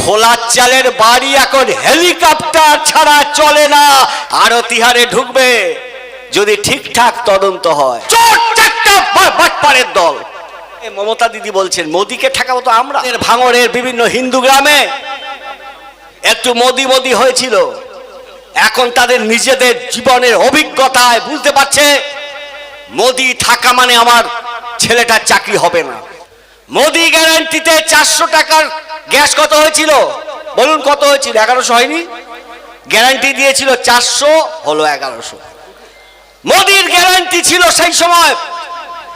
খোলা চালের বাড়ি এখন হেলিকপ্টার ছাড়া চলে না। আরো তিহারে ঢুকবে যদি ঠিকঠাক তদন্ত হয়। চোর চারটা বাটপাড়ের দল। মমতা দিদি বলছেন মোদিকে ঠেকাবো তো আমরা। ভাঙড়ের বিভিন্ন হিন্দু গ্রামে একটু মোদি মোদি হয়েছিল, এখন তাদের নিজেদের জীবনের অভিজ্ঞতায় বুঝতে পারছে মোদি থাকা মানে আমার ছেলেটার চাকরি হবে না। মোদি গ্যারান্টিতে 400 টাকার গ্যাস কত হয়েছিল বলুন? কত হয়েছিল? 1100 হয়নি? গ্যারান্টি দিয়েছিল 400, হলো 1100। মোদির গ্যারান্টি ছিল সেই সময়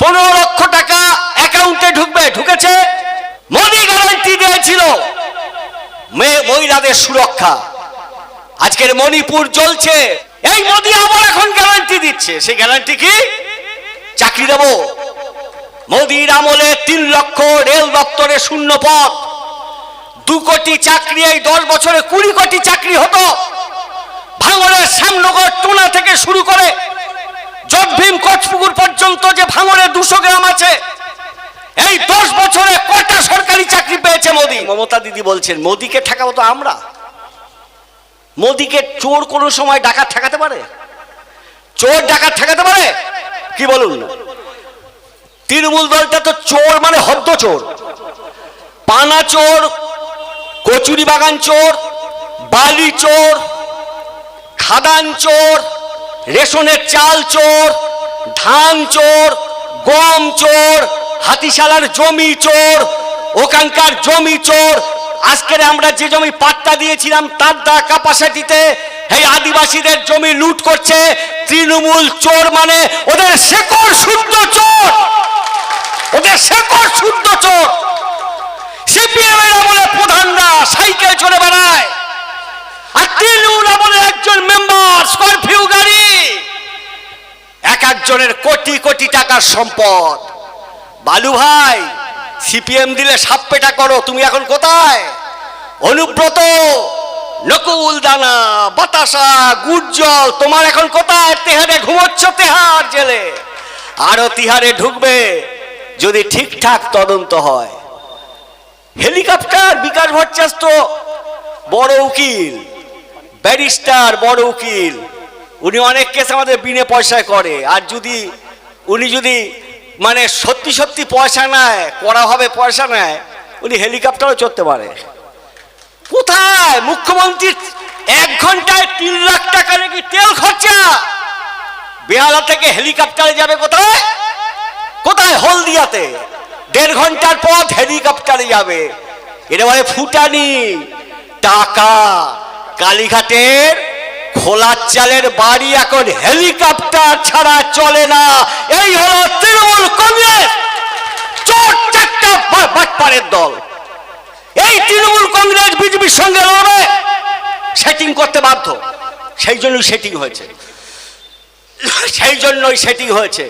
15 লক্ষ টাকা অ্যাকাউন্টে ঢুকবে, ঢুকেছে। মোদি গ্যারান্টি দিয়েছিল মহিলাদের সুরক্ষা। আজকের মণিপুর জ্বলছে, এই মোদি আবার এখন গ্যারান্টি দিচ্ছে। সেই গ্যারান্টি কি? চাকরি দেব। মোদির আমলে 3 লক্ষ রেল দপ্তরে শূন্য পদ, 2 কোটি চাকরি, এই 10 বছরে 20 কোটি চাকরি হতো। ভাঙড়ের শ্যামনগর টোনা থেকে শুরু করে জটভীম কচপুকুর পর্যন্ত যে ভাঙড়ে 200 গ্রাম আছে, এই 10 বছরে কটা সরকারি চাকরি পেয়েছে মোদি? মমতা দিদি বলছেন মোদিকে ঠেকাবো তো আমরা। মোদিকে চোর কোন সময় ডাকাত ঠেকাতে পারে? চোর ডাকাত ঠেকাতে পারে? কি বলুন না? তৃণমূল দলটা তো চোর মানে হদ্দ চোর, পানা চোর, কচুরি বাগান চোর, বালি চোর, খাদান চোর, রেশনের চাল চোর, ধান চোর, গম চোর, হাতিশালার জমি চোর, ওখানকার জমি চোর। আজকের আমরা যে জমি পাট্টা দিয়েছিলাম তারদা কাপাসাটিতে, এই আদিবাসীদের জমি লুট করছে তৃণমূল। চোর মানে ওদের শেকড় শুদ্ধ চোর, ওদের শেকড় শুদ্ধ চোর। সিপিএম এর আমলে প্রধানরা সাইকেল চলে বেড়ায়, আর তৃণমূল আমলে একজন মেম্বার স্করপিও গাড়ি, এক একজনের কোটি কোটি টাকার সম্পদ। বালু ভাই, সিপিএম দিলে সাপ পেটা করো, তুমি এখন কোথায়? অনুব্রত, নকুল দানা, বাতাসা, গুজ্জল, তোমার এখন কোথায়? তেহারে ঘুমোচ্ছ, তেহার জেলে। আরো তিহারে ঢুকবে যদি ঠিকঠাক তদন্ত হয়। হেলিকপ্টার, বিকাশ ভট্টাচার্য তো বড় উকিল, ব্যারিস্টার, বড় উকিল, উনি অনেক কেস আমাদের বিনে পয়সায় করে। আর উনি যদি মানে সত্যি সত্যি পয়সা নেয়, করা হবে পয়সা নেয়, উনি হেলিকপ্টারও চড়তে পারে। কোথায় মুখ্যমন্ত্রী 1 ঘন্টায় 3 লাখ টাকা নাকি তেল খরচা? বেহালা থেকে হেলিকপ্টারে যাবে কোথায়? কোথায়? হলদিয়াতে 1.5 ঘন্টার পথ হেলিকপ্টারে যাবে। এটা বলে ফুটানি টাকা। কালীঘাটের খোলা চালের বাড়ি এখন হেলিকপ্টার ছাড়া চলে না। এই হলো তৃণমূল কংগ্রেস, চোর চারটা বাটপাড়ের দল। এই তৃণমূল কংগ্রেস বিজেপির সঙ্গে লড়বে, সেটিং করতে বাধ্য। সেই জন্যই সেটিং হয়েছে, সেই জন্যই সেটিং হয়েছে।